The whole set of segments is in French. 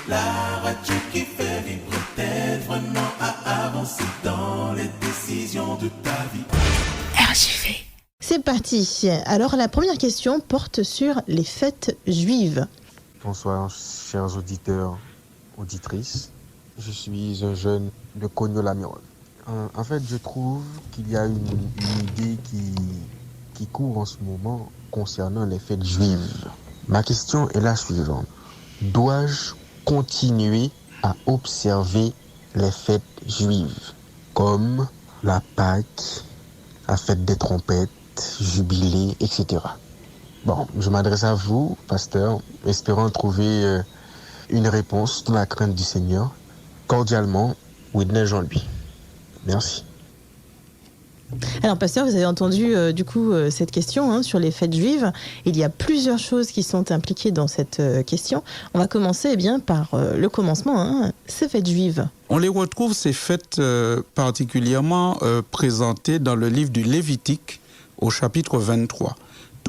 La radio qui fait vibrer, t'aide vraiment à avancer dans les décisions de ta vie. RJV. C'est parti. Alors la première question porte sur les fêtes juives. Bonsoir, chers auditeurs, auditrices. Je suis un jeune de Cognes-la-Mirole. En fait, je trouve qu'il y a une idée qui court en ce moment concernant les fêtes juives. Ma question est la suivante. Dois-je continuer à observer les fêtes juives, comme la Pâque, la fête des trompettes, jubilé, etc. Bon, je m'adresse à vous, pasteur, espérant trouver une réponse dans la crainte du Seigneur. Cordialement, Whitney Jean-Louis. Merci. Alors, pasteur, vous avez entendu cette question sur les fêtes juives. Il y a plusieurs choses qui sont impliquées dans cette question. On va commencer par le commencement, ces fêtes juives. On les retrouve, ces fêtes particulièrement présentées dans le livre du Lévitique au chapitre 23.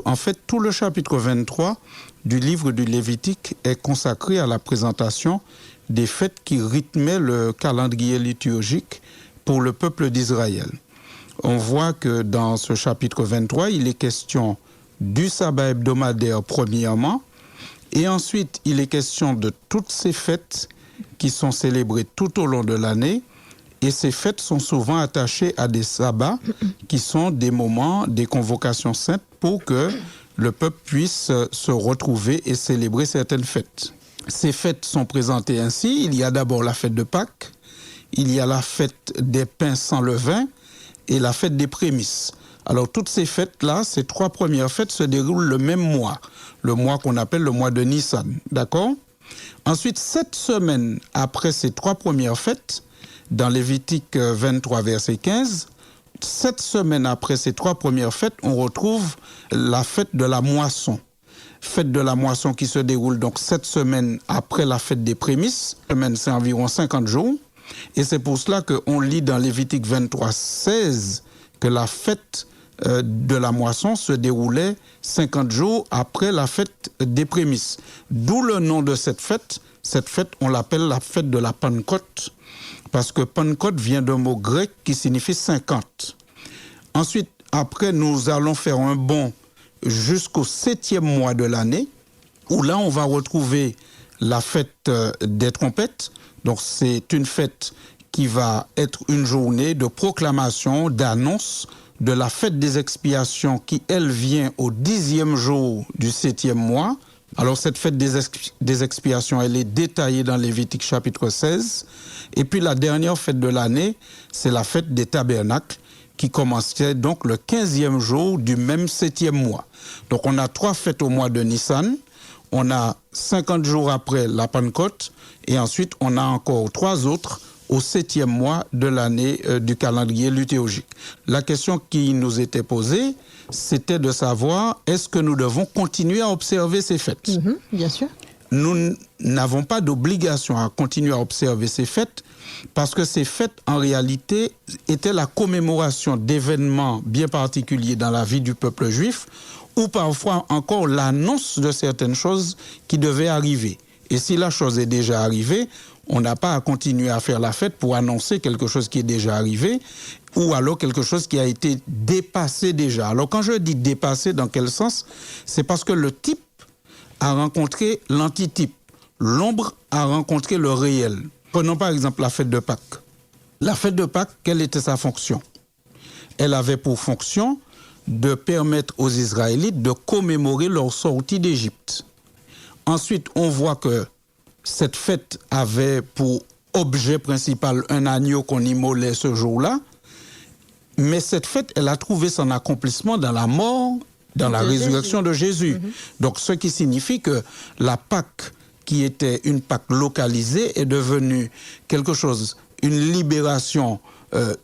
En fait, tout le chapitre 23 du livre du Lévitique est consacré à la présentation des fêtes qui rythmaient le calendrier liturgique pour le peuple d'Israël. On voit que dans ce chapitre 23, il est question du sabbat hebdomadaire premièrement, et ensuite il est question de toutes ces fêtes qui sont célébrées tout au long de l'année, et ces fêtes sont souvent attachées à des sabbats qui sont des moments, des convocations saintes pour que le peuple puisse se retrouver et célébrer certaines fêtes. Ces fêtes sont présentées ainsi. Il y a d'abord la fête de Pâques, il y a la fête des pains sans levain et la fête des prémices. Alors toutes ces fêtes-là, ces trois premières fêtes se déroulent le même mois, le mois qu'on appelle le mois de Nissan, d'accord ? Ensuite, 7 semaines après ces trois premières fêtes, dans Lévitique 23, verset 15, 7 semaines après ces trois premières fêtes, on retrouve la fête de la moisson. Fête de la moisson qui se déroule donc 7 semaines après la fête des prémices. Semaine, c'est environ 50 jours. Et c'est pour cela qu'on lit dans Lévitique 23, 16 que la fête de la moisson se déroulait 50 jours après la fête des prémices. D'où le nom de cette fête. Cette fête, on l'appelle la fête de la Pentecôte, parce que Pentecôte vient d'un mot grec qui signifie 50. Ensuite, après, nous allons faire un bond jusqu'au 7e mois de l'année, où là, on va retrouver la fête des trompettes. Donc, c'est une fête qui va être une journée de proclamation, d'annonce de la fête des expiations qui, elle, vient au 10e jour du 7e mois. Alors, cette fête des expiations, elle est détaillée dans Lévitique chapitre 16. Et puis, la dernière fête de l'année, c'est la fête des tabernacles, qui commençait donc le 15e jour du même 7e mois. Donc, on a 3 fêtes au mois de Nissan. On a 50 jours après la Pentecôte. Et ensuite, on a encore 3 autres au 7e mois de l'année du calendrier liturgique. La question qui nous était posée, c'était de savoir, est-ce que nous devons continuer à observer ces fêtes ? Bien sûr. Nous n'avons pas d'obligation à continuer à observer ces fêtes parce que ces fêtes, en réalité, étaient la commémoration d'événements bien particuliers dans la vie du peuple juif ou parfois encore l'annonce de certaines choses qui devaient arriver. Et si la chose est déjà arrivée, on n'a pas à continuer à faire la fête pour annoncer quelque chose qui est déjà arrivé ou alors quelque chose qui a été dépassé déjà. Alors quand je dis dépassé, dans quel sens ? C'est parce que le type a rencontré l'antitype. L'ombre a rencontré le réel. Prenons par exemple la fête de Pâques. La fête de Pâques, quelle était sa fonction ? Elle avait pour fonction de permettre aux Israélites de commémorer leur sortie d'Égypte. Ensuite, on voit que cette fête avait pour objet principal un agneau qu'on immolait ce jour-là. Mais cette fête, elle a trouvé son accomplissement dans la mort, dans la résurrection de Jésus. Donc, ce qui signifie que la Pâque, qui était une Pâque localisée, est devenue quelque chose, une libération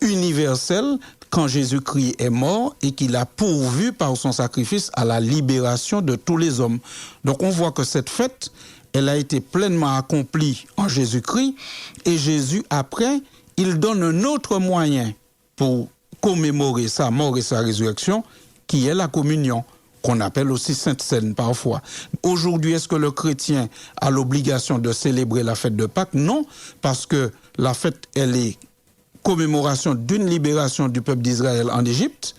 universelle quand Jésus-Christ est mort et qu'il a pourvu par son sacrifice à la libération de tous les hommes. Donc, on voit que cette fête, elle a été pleinement accomplie en Jésus-Christ et Jésus, après, il donne un autre moyen pour commémorer sa mort et sa résurrection, qui est la communion. qu'on appelle aussi Sainte Seine parfois. Aujourd'hui, est-ce que le chrétien a l'obligation de célébrer la fête de Pâques? Non, parce que la fête, elle est commémoration d'une libération du peuple d'Israël en Égypte.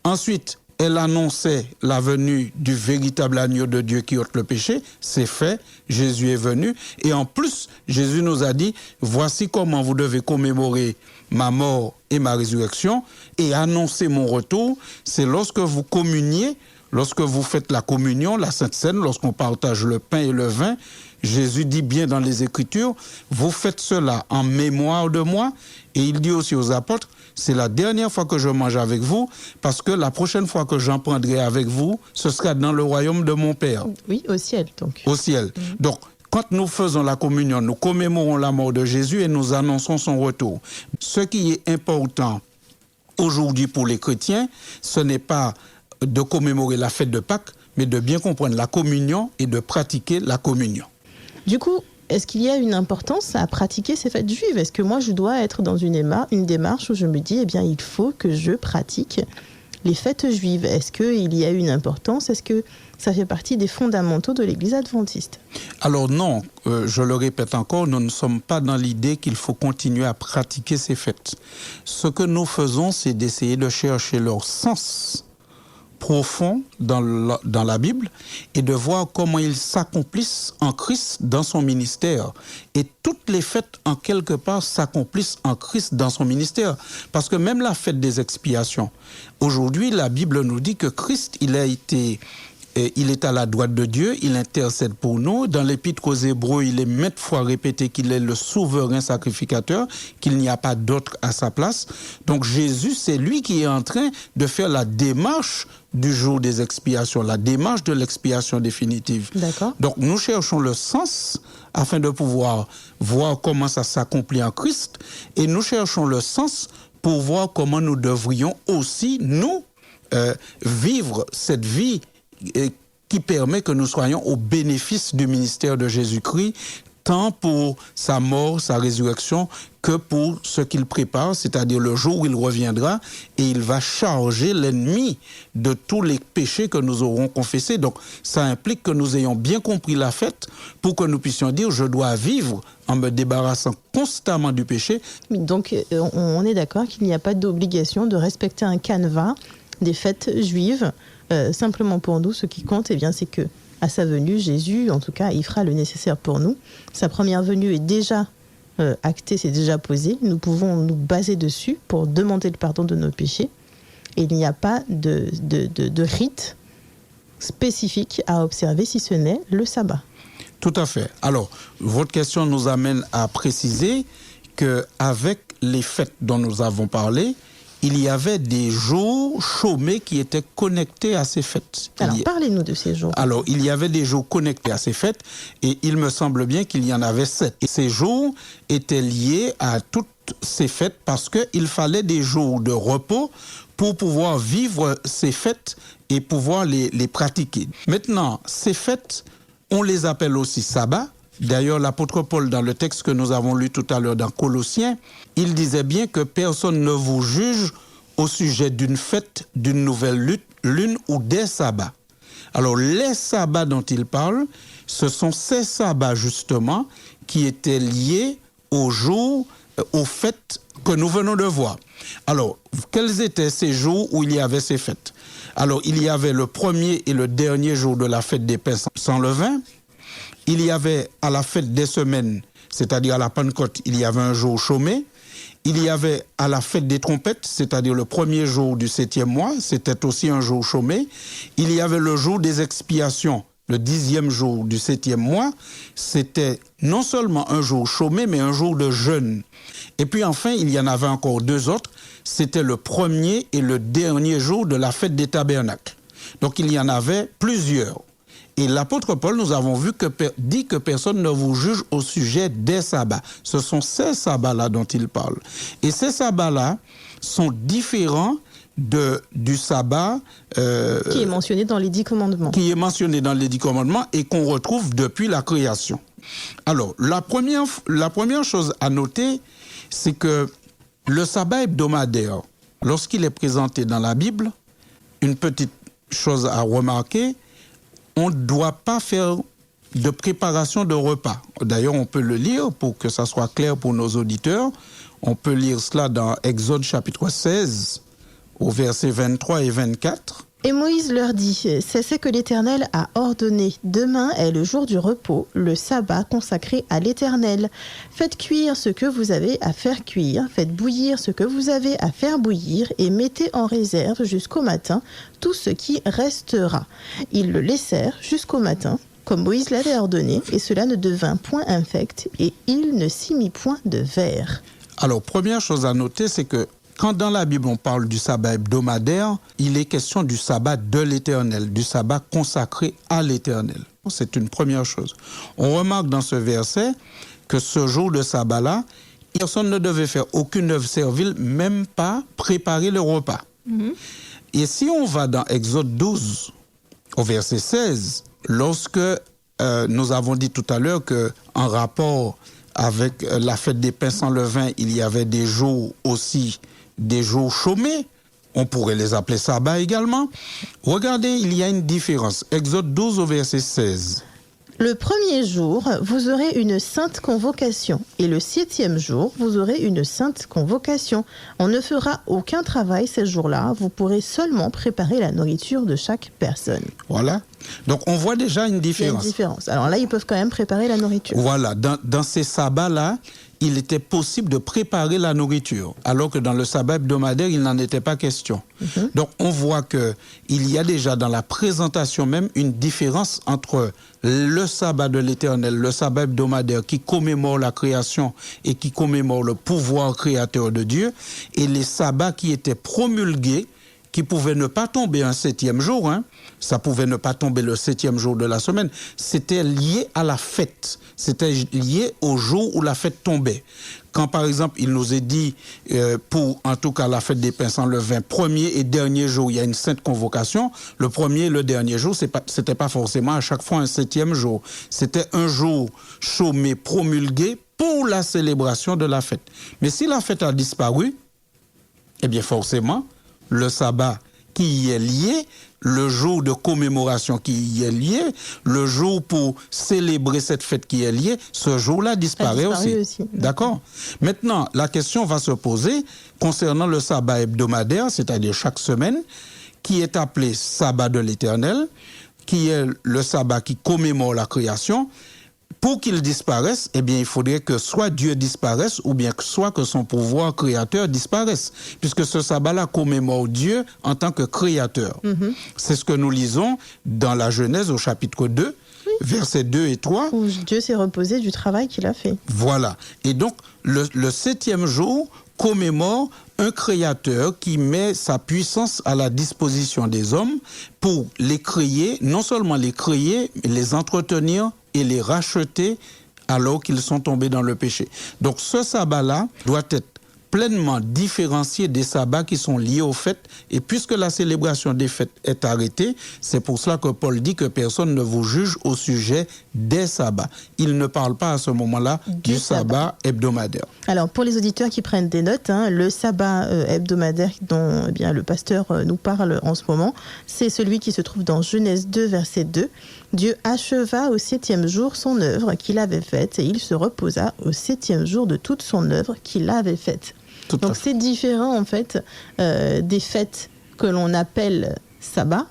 Ensuite, elle annonçait la venue du véritable agneau de Dieu qui ôte le péché. C'est fait, Jésus est venu. Et en plus, Jésus nous a dit, voici comment vous devez commémorer ma mort et ma résurrection et annoncer mon retour. C'est lorsque vous communiez, lorsque vous faites la communion, la Sainte Seine, lorsqu'on partage le pain et le vin. Jésus dit bien dans les Écritures, vous faites cela en mémoire de moi. Et il dit aussi aux apôtres, c'est la dernière fois que je mange avec vous, parce que la prochaine fois que j'en prendrai avec vous, ce sera dans le royaume de mon Père. Oui, au ciel donc. Au ciel. Donc, quand nous faisons la communion, nous commémorons la mort de Jésus et nous annonçons son retour. Ce qui est important aujourd'hui pour les chrétiens, ce n'est pas de commémorer la fête de Pâques, mais de bien comprendre la communion et de pratiquer la communion. Du coup, est-ce qu'il y a une importance à pratiquer ces fêtes juives? Est-ce que moi, je dois être dans une démarche où je me dis, eh bien, il faut que je pratique les fêtes juives? Est-ce qu'il y a une importance? Est-ce que ça fait partie des fondamentaux de l'Église adventiste? Alors non, je le répète encore, nous ne sommes pas dans l'idée qu'il faut continuer à pratiquer ces fêtes. Ce que nous faisons, c'est d'essayer de chercher leur sens profond dans la Bible et de voir comment ils s'accomplissent en Christ dans son ministère. Et toutes les fêtes, en quelque part, s'accomplissent en Christ dans son ministère. Parce que même la fête des expiations, aujourd'hui, la Bible nous dit que Christ, il est à la droite de Dieu, il intercède pour nous. Dans l'Épître aux Hébreux, il est maintes fois répété qu'il est le souverain sacrificateur, qu'il n'y a pas d'autre à sa place. Donc Jésus, c'est lui qui est en train de faire la démarche du jour des expiations, la démarche de l'expiation définitive. D'accord. Donc nous cherchons le sens afin de pouvoir voir comment ça s'accomplit en Christ, et nous cherchons le sens pour voir comment nous devrions aussi, nous, vivre cette vie qui permet que nous soyons au bénéfice du ministère de Jésus-Christ, tant pour sa mort, sa résurrection, que pour ce qu'il prépare, c'est-à-dire le jour où il reviendra et il va charger l'ennemi de tous les péchés que nous aurons confessés. Donc ça implique que nous ayons bien compris la fête pour que nous puissions dire « je dois vivre en me débarrassant constamment du péché ». Donc on est d'accord qu'il n'y a pas d'obligation de respecter un canevas des fêtes juives. Simplement pour nous, ce qui compte, eh bien, c'est que à sa venue, Jésus, en tout cas, il fera le nécessaire pour nous. Sa première venue est déjà actée, c'est déjà posé. Nous pouvons nous baser dessus pour demander le pardon de nos péchés. Et il n'y a pas de rite spécifique à observer, si ce n'est le sabbat. Tout à fait. Alors, votre question nous amène à préciser qu'avec les fêtes dont nous avons parlé, il y avait des jours chômés qui étaient connectés à ces fêtes. Alors, parlez-nous de ces jours. Alors, il y avait des jours connectés à ces fêtes et il me semble bien qu'il y en avait 7. Et ces jours étaient liés à toutes ces fêtes parce qu'il fallait des jours de repos pour pouvoir vivre ces fêtes et pouvoir les pratiquer. Maintenant, ces fêtes, on les appelle aussi sabbat. D'ailleurs, l'apôtre Paul, dans le texte que nous avons lu tout à l'heure dans Colossiens, il disait bien que personne ne vous juge au sujet d'une fête, d'une nouvelle lune ou des sabbats. Alors, les sabbats dont il parle, ce sont ces sabbats, justement, qui étaient liés aux jours, aux fêtes que nous venons de voir. Alors, quels étaient ces jours où il y avait ces fêtes? Alors, il y avait le premier et le dernier jour de la fête des pains sans levain. Il y avait à la fête des semaines, c'est-à-dire à la Pentecôte, il y avait un jour chômé. Il y avait à la fête des trompettes, c'est-à-dire le premier jour du 7e mois, c'était aussi un jour chômé. Il y avait le jour des expiations, le 10e jour du 7e mois. C'était non seulement un jour chômé, mais un jour de jeûne. Et puis enfin, il y en avait encore 2 autres. C'était le premier et le dernier jour de la fête des tabernacles. Donc il y en avait plusieurs. Et l'apôtre Paul, nous avons vu dit que personne ne vous juge au sujet des sabbats. Ce sont ces sabbats-là dont il parle. Et ces sabbats-là sont différents du sabbat... qui est mentionné dans les 10 commandements. Qui est mentionné dans les 10 commandements et qu'on retrouve depuis la création. Alors, la première chose à noter, c'est que le sabbat hebdomadaire, lorsqu'il est présenté dans la Bible, une petite chose à remarquer, on ne doit pas faire de préparation de repas. D'ailleurs, on peut le lire pour que ça soit clair pour nos auditeurs. On peut lire cela dans Exode chapitre 16, au verset 23 et 24. Et Moïse leur dit, c'est ce que l'Éternel a ordonné. Demain est le jour du repos, le sabbat consacré à l'Éternel. Faites cuire ce que vous avez à faire cuire, faites bouillir ce que vous avez à faire bouillir, et mettez en réserve jusqu'au matin tout ce qui restera. Ils le laissèrent jusqu'au matin, comme Moïse l'avait ordonné, et cela ne devint point infect, et il ne s'y mit point de verre. Alors, première chose à noter, c'est que quand dans la Bible on parle du sabbat hebdomadaire, il est question du sabbat de l'Éternel, du sabbat consacré à l'Éternel. C'est une première chose. On remarque dans ce verset que ce jour de sabbat-là, personne ne devait faire aucune œuvre servile, même pas préparer le repas. Et si on va dans Exode 12, au verset 16, lorsque nous avons dit tout à l'heure qu'en rapport avec la fête des pains sans levain, il y avait des jours aussi, des jours chômés, on pourrait les appeler sabbat également. Regardez, il y a une différence. Exode 12 au verset 16. Le premier jour, vous aurez une sainte convocation, et le 7e jour, vous aurez une sainte convocation. On ne fera aucun travail ces jours-là, vous pourrez seulement préparer la nourriture de chaque personne. Voilà. Donc on voit déjà une Il y a différence. une différence. Alors là, ils peuvent quand même préparer la nourriture. Voilà, dans ces sabbats-là, il était possible de préparer la nourriture, alors que dans le sabbat hebdomadaire, il n'en était pas question. Donc on voit qu'il y a déjà dans la présentation même une différence entre le sabbat de l'Éternel, le sabbat hebdomadaire qui commémore la création et qui commémore le pouvoir créateur de Dieu, et les sabbats qui étaient promulgués, qui pouvaient ne pas tomber un 7e jour, ça pouvait ne pas tomber le 7e jour de la semaine, c'était lié à la fête, c'était lié au jour où la fête tombait. Quand par exemple il nous est dit, pour en tout cas la fête des pains sans levain, premier et dernier jour, il y a une sainte convocation, le premier et le dernier jour, c'était pas forcément à chaque fois un 7e jour, c'était un jour chômé, promulgué pour la célébration de la fête. Mais si la fête a disparu, eh bien forcément, le sabbat qui y est lié, le jour de commémoration qui y est lié, le jour pour célébrer cette fête qui est liée, ce jour-là disparaît aussi. D'accord ? Maintenant, la question va se poser concernant le sabbat hebdomadaire, c'est-à-dire chaque semaine, qui est appelé sabbat de l'Éternel, qui est le sabbat qui commémore la création. Pour qu'il disparaisse, eh bien, il faudrait que soit Dieu disparaisse ou bien que soit que son pouvoir créateur disparaisse, puisque ce sabbat-là commémore Dieu en tant que créateur. C'est ce que nous lisons dans la Genèse au chapitre 2, versets 2 et 3. Où Dieu s'est reposé du travail qu'il a fait. Voilà. Et donc, le 7e jour commémore un créateur qui met sa puissance à la disposition des hommes pour les créer, non seulement les créer, mais les entretenir et les racheter alors qu'ils sont tombés dans le péché. Donc ce sabbat-là doit être pleinement différencié des sabbats qui sont liés aux fêtes. Et puisque la célébration des fêtes est arrêtée, c'est pour cela que Paul dit que personne ne vous juge au sujet des sabbats. Il ne parle pas à ce moment-là du sabbat hebdomadaire. Alors pour les auditeurs qui prennent des notes, le sabbat hebdomadaire dont bien, le pasteur nous parle en ce moment, c'est celui qui se trouve dans Genèse 2, verset 2. Dieu acheva au 7e jour son œuvre qu'il avait faite et il se reposa au 7e jour de toute son œuvre qu'il avait faite. Donc c'est différent en fait des fêtes que l'on appelle sabbat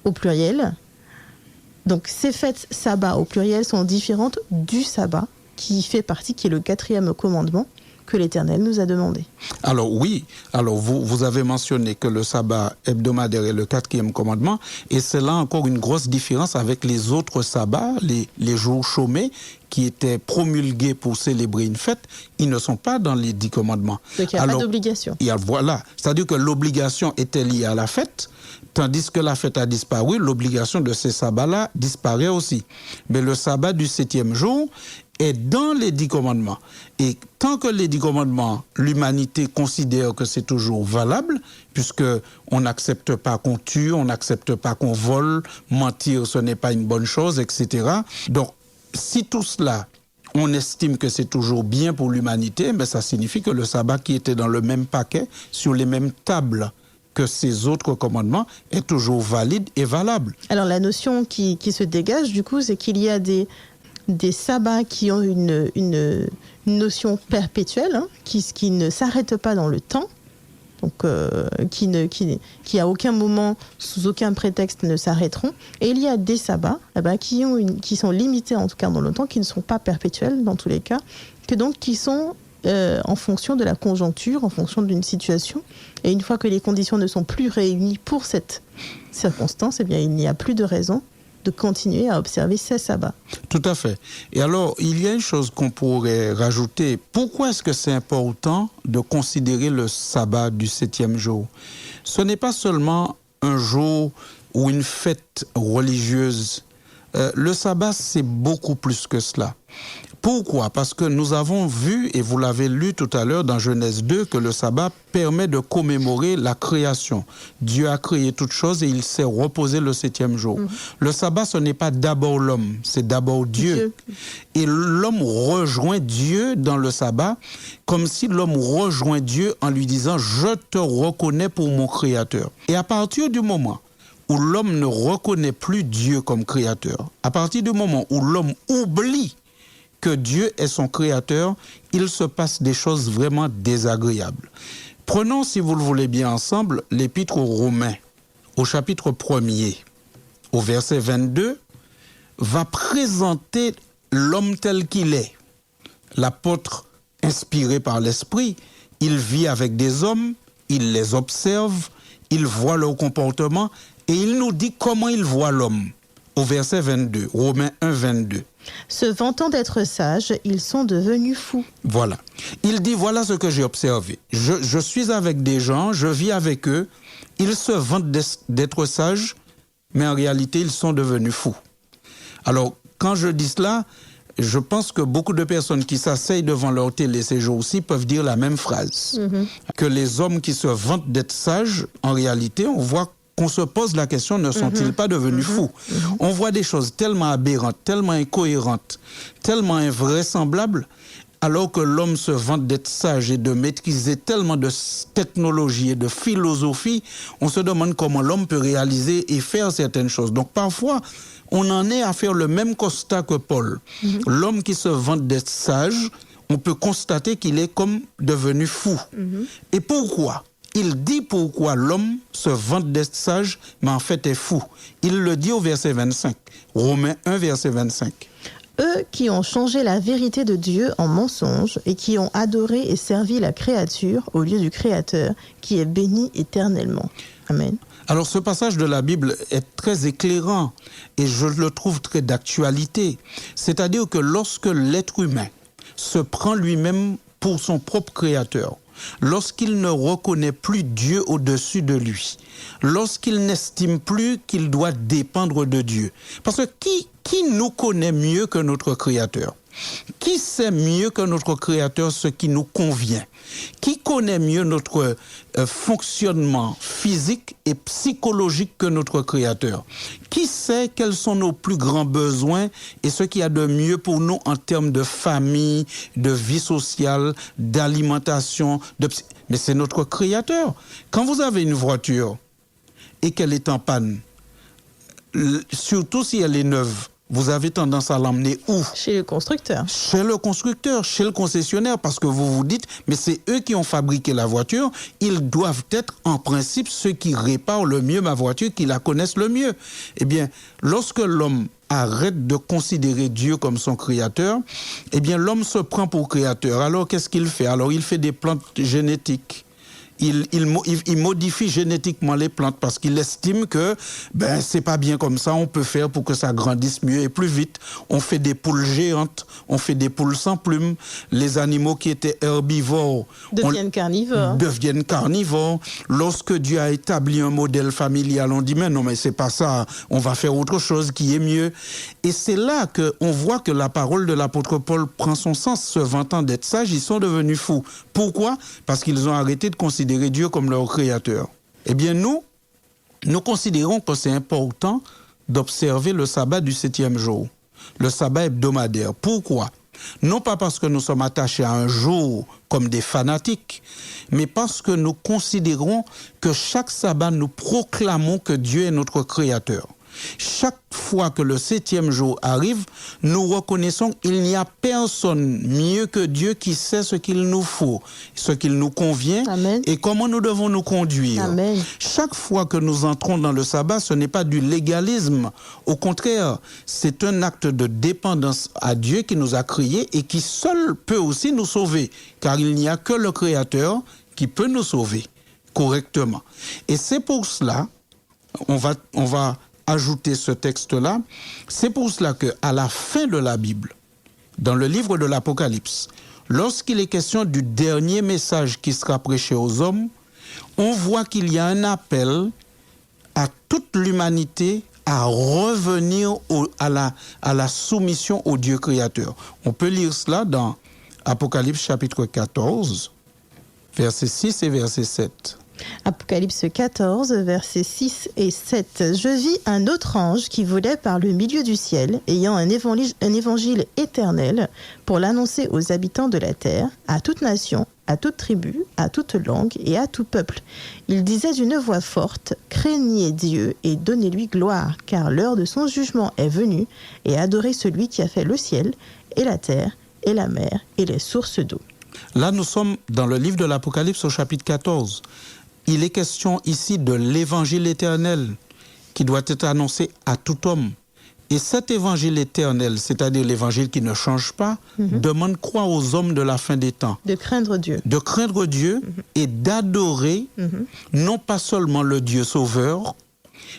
au pluriel. Donc ces fêtes sabbat au pluriel sont différentes du sabbat qui fait partie, qui est le 4e commandement que l'Éternel nous a demandé. Alors oui, vous avez mentionné que le sabbat hebdomadaire est le 4e commandement, et c'est là encore une grosse différence avec les autres sabbats, les jours chômés, qui étaient promulgués pour célébrer une fête. Ils ne sont pas dans les 10 commandements. Donc il n'y a pas d'obligation. Voilà, c'est-à-dire que l'obligation était liée à la fête, tandis que la fête a disparu, l'obligation de ces sabbats-là disparaît aussi. Mais le sabbat du 7e jour est dans les 10 commandements. Et tant que les 10 commandements, l'humanité considère que c'est toujours valable, puisque on n'accepte pas qu'on tue, on n'accepte pas qu'on vole, mentir ce n'est pas une bonne chose, etc. Donc, si tout cela, on estime que c'est toujours bien pour l'humanité, mais ça signifie que le sabbat qui était dans le même paquet, sur les mêmes tables que ces autres commandements est toujours valide et valable. Alors la notion qui se dégage du coup, c'est qu'il y a des sabbats qui ont une notion perpétuelle, hein, qui ne s'arrêtent pas dans le temps, donc qui à aucun moment, sous aucun prétexte, ne s'arrêteront. Et il y a des sabbats qui sont limités en tout cas dans le temps, qui ne sont pas perpétuels dans tous les cas, qui sont en fonction de la conjoncture, en fonction d'une situation. Et une fois que les conditions ne sont plus réunies pour cette circonstance, eh bien, il n'y a plus de raison de continuer à observer ces sabbats. Tout à fait. Et alors, il y a une chose qu'on pourrait rajouter. Pourquoi est-ce que c'est important de considérer le sabbat du 7e jour? Ce n'est pas seulement un jour ou une fête religieuse. Le sabbat, c'est beaucoup plus que cela. Pourquoi? Parce que nous avons vu, et vous l'avez lu tout à l'heure dans Genèse 2, que le sabbat permet de commémorer la création. Dieu a créé toutes choses et il s'est reposé le 7e jour. Le sabbat, ce n'est pas d'abord l'homme, c'est d'abord Dieu. Et l'homme rejoint Dieu dans le sabbat, comme si l'homme rejoint Dieu en lui disant « Je te reconnais pour mon créateur ». Et à partir du moment où l'homme ne reconnaît plus Dieu comme créateur, à partir du moment où l'homme oublie que Dieu est son créateur, il se passe des choses vraiment désagréables. Prenons, si vous le voulez bien ensemble, l'épître aux Romains, au chapitre 1er, au verset 22, va présenter l'homme tel qu'il est. L'apôtre, inspiré par l'Esprit, il vit avec des hommes, il les observe, il voit leur comportement et il nous dit comment il voit l'homme. Au verset 22, Romains 1, 22. Se vantant d'être sages, ils sont devenus fous. Voilà. Il dit, voilà ce que j'ai observé. Je suis avec des gens, je vis avec eux, ils se vantent d'être sages, mais en réalité, ils sont devenus fous. Alors, quand je dis cela, je pense que beaucoup de personnes qui s'asseyent devant leur télé ces jours-ci peuvent dire la même phrase. Que les hommes qui se vantent d'être sages, en réalité, on voit qu'on se pose la question, ne sont-ils pas devenus fous? On voit des choses tellement aberrantes, tellement incohérentes, tellement invraisemblables, alors que l'homme se vante d'être sage et de maîtriser tellement de technologie et de philosophie, on se demande comment l'homme peut réaliser et faire certaines choses. Donc parfois, on en est à faire le même constat que Paul. L'homme qui se vante d'être sage, on peut constater qu'il est comme devenu fou. Et pourquoi? Il dit pourquoi l'homme se vante d'être sage, mais en fait est fou. Il le dit au verset 25. Romains 1, verset 25. Eux qui ont changé la vérité de Dieu en mensonge et qui ont adoré et servi la créature au lieu du Créateur, qui est béni éternellement. Amen. Alors ce passage de la Bible est très éclairant et je le trouve très d'actualité. C'est-à-dire que lorsque l'être humain se prend lui-même pour son propre créateur, lorsqu'il ne reconnaît plus Dieu au-dessus de lui, lorsqu'il n'estime plus qu'il doit dépendre de Dieu. Parce que qui nous connaît mieux que notre Créateur? Qui sait mieux que notre Créateur ce qui nous convient? Qui connaît mieux notre fonctionnement physique et psychologique que notre Créateur? Qui sait quels sont nos plus grands besoins et ce qu'il y a de mieux pour nous en termes de famille, de vie sociale, d'alimentation, mais c'est notre Créateur. Quand vous avez une voiture et qu'elle est en panne, surtout si elle est neuve, vous avez tendance à l'emmener où? Chez le constructeur. Chez le constructeur, chez le concessionnaire, parce que vous vous dites, mais c'est eux qui ont fabriqué la voiture, ils doivent être en principe ceux qui réparent le mieux ma voiture, qui la connaissent le mieux. Eh bien, lorsque l'homme arrête de considérer Dieu comme son créateur, eh bien l'homme se prend pour créateur. Alors qu'est-ce qu'il fait? Alors il fait des plantes génétiques. Il modifie génétiquement les plantes parce qu'il estime que c'est pas bien comme ça, on peut faire pour que ça grandisse mieux et plus vite. On fait des poules géantes, on fait des poules sans plumes. Les animaux qui étaient herbivores deviennent carnivores. Lorsque Dieu a établi un modèle familial, on dit mais non, mais c'est pas ça, on va faire autre chose qui est mieux. Et c'est là qu'on voit que la parole de l'apôtre Paul prend son sens. Se vantant d'être sages, ils sont devenus fous. Pourquoi? Parce qu'ils ont arrêté de considérer Dieu comme leur créateur. Eh bien, nous considérons que c'est important d'observer le sabbat du 7e jour, le sabbat hebdomadaire. Pourquoi? Non pas parce que nous sommes attachés à un jour comme des fanatiques, mais parce que nous considérons que chaque sabbat, nous proclamons que Dieu est notre créateur. Chaque fois que le 7e jour arrive, nous reconnaissons qu'il n'y a personne mieux que Dieu qui sait ce qu'il nous faut, ce qu'il nous convient. Amen. Et comment nous devons nous conduire. Amen. Chaque fois que nous entrons dans le sabbat, ce n'est pas du légalisme. Au contraire, c'est un acte de dépendance à Dieu qui nous a créés et qui seul peut aussi nous sauver, car il n'y a que le Créateur qui peut nous sauver correctement. Et c'est pour cela, on va ajouter ce texte-là, c'est pour cela qu'à la fin de la Bible, dans le livre de l'Apocalypse, lorsqu'il est question du dernier message qui sera prêché aux hommes, on voit qu'il y a un appel à toute l'humanité à revenir à la soumission au Dieu créateur. On peut lire cela dans Apocalypse chapitre 14, versets 6 et verset 7. Apocalypse 14, versets 6 et 7. Je vis un autre ange qui volait par le milieu du ciel, ayant un évangile éternel pour l'annoncer aux habitants de la terre, à toute nation, à toute tribu, à toute langue et à tout peuple. Il disait d'une voix forte, « Craignez Dieu et donnez-lui gloire, car l'heure de son jugement est venue, et adorez celui qui a fait le ciel et la terre et la mer et les sources d'eau. » Là, nous sommes dans le livre de l'Apocalypse au chapitre 14. Il est question ici de l'évangile éternel qui doit être annoncé à tout homme. Et cet évangile éternel, c'est-à-dire l'évangile qui ne change pas, demande quoi aux hommes de la fin des temps? De craindre Dieu. De craindre Dieu et d'adorer non pas seulement le Dieu sauveur,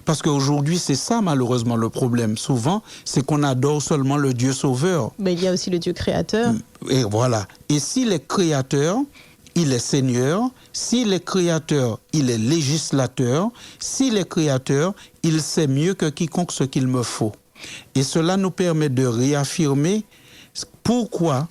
parce qu'aujourd'hui c'est ça malheureusement le problème. Souvent, c'est qu'on adore seulement le Dieu sauveur. Mais il y a aussi le Dieu créateur. Et voilà. Et s'il est créateur, il est Seigneur. S'il est créateur, il est législateur. S'il est créateur, il sait mieux que quiconque ce qu'il me faut. Et cela nous permet de réaffirmer pourquoi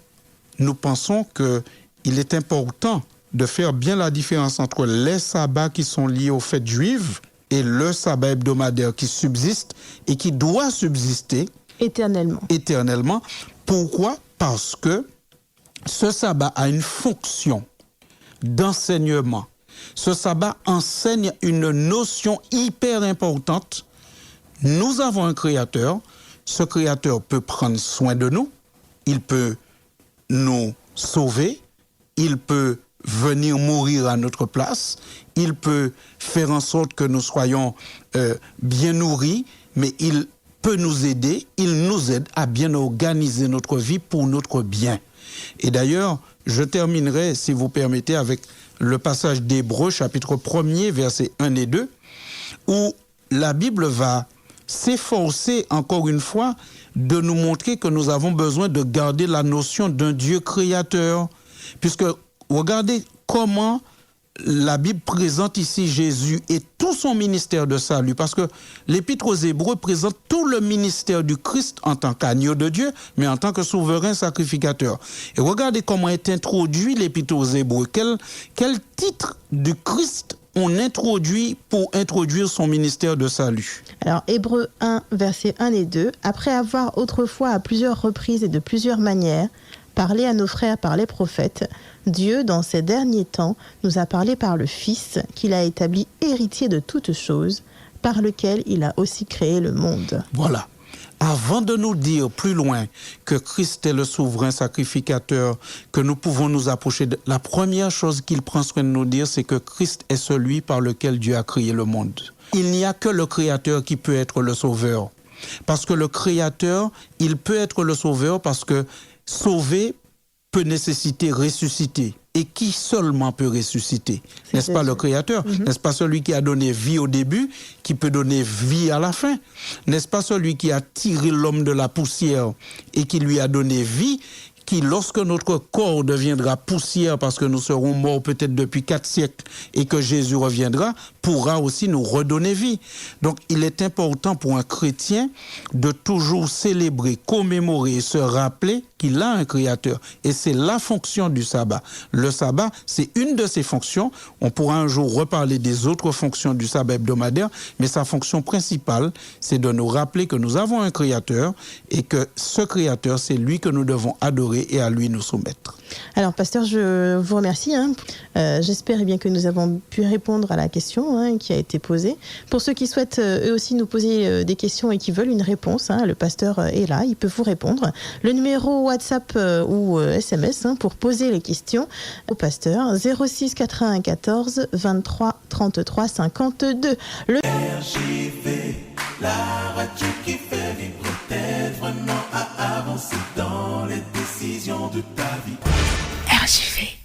nous pensons qu'il est important de faire bien la différence entre les sabbats qui sont liés aux fêtes juives et le sabbat hebdomadaire qui subsiste et qui doit subsister éternellement. Pourquoi? Parce que ce sabbat a une fonction d'enseignement. Ce sabbat enseigne une notion hyper importante. Nous avons un créateur. Ce créateur peut prendre soin de nous. Il peut nous sauver. Il peut venir mourir à notre place. Il peut faire en sorte que nous soyons bien nourris, mais il peut nous aider. Il nous aide à bien organiser notre vie pour notre bien. Et d'ailleurs, je terminerai, si vous permettez, avec le passage d'Hébreux, chapitre 1er, versets 1 et 2, où la Bible va s'efforcer, encore une fois, de nous montrer que nous avons besoin de garder la notion d'un Dieu créateur. Puisque, regardez comment la Bible présente ici Jésus et tout son ministère de salut, parce que l'Épître aux Hébreux présente tout le ministère du Christ en tant qu'agneau de Dieu, mais en tant que souverain sacrificateur. Et regardez comment est introduit l'Épître aux Hébreux. Quel titre du Christ on introduit pour introduire son ministère de salut? Alors, Hébreux 1, versets 1 et 2, « Après avoir autrefois à plusieurs reprises et de plusieurs manières parlé à nos frères par les prophètes, Dieu, dans ces derniers temps, nous a parlé par le Fils, qu'il a établi héritier de toutes choses, par lequel il a aussi créé le monde. » Voilà. Avant de nous dire plus loin que Christ est le souverain sacrificateur, que nous pouvons nous approcher, la première chose qu'il prend soin de nous dire, c'est que Christ est celui par lequel Dieu a créé le monde. Il n'y a que le Créateur qui peut être le sauveur. Parce que le Créateur, il peut être le sauveur parce que sauver peut nécessiter ressusciter. Et qui seulement peut ressusciter? N'est-ce pas le Créateur? N'est-ce pas celui qui a donné vie au début, qui peut donner vie à la fin? N'est-ce pas celui qui a tiré l'homme de la poussière et qui lui a donné vie, qui, lorsque notre corps deviendra poussière parce que nous serons morts peut-être depuis 4 siècles et que Jésus reviendra, pourra aussi nous redonner vie. Donc, il est important pour un chrétien de toujours célébrer, commémorer et se rappeler qu'il a un créateur. Et c'est la fonction du sabbat. Le sabbat, c'est une de ses fonctions. On pourra un jour reparler des autres fonctions du sabbat hebdomadaire, mais sa fonction principale, c'est de nous rappeler que nous avons un créateur et que ce créateur, c'est lui que nous devons adorer avouer et à lui nous soumettre. Alors, pasteur, je vous remercie. J'espère bien que nous avons pu répondre à la question qui a été posée. Pour ceux qui souhaitent eux aussi nous poser des questions et qui veulent une réponse, le pasteur est là, il peut vous répondre. Le numéro WhatsApp ou SMS pour poser les questions au pasteur, 06 94 23 33 52. RJV, la radio qui fait vibrer, t'aide vraiment à avancer dans les décisions de ta vie. RJV.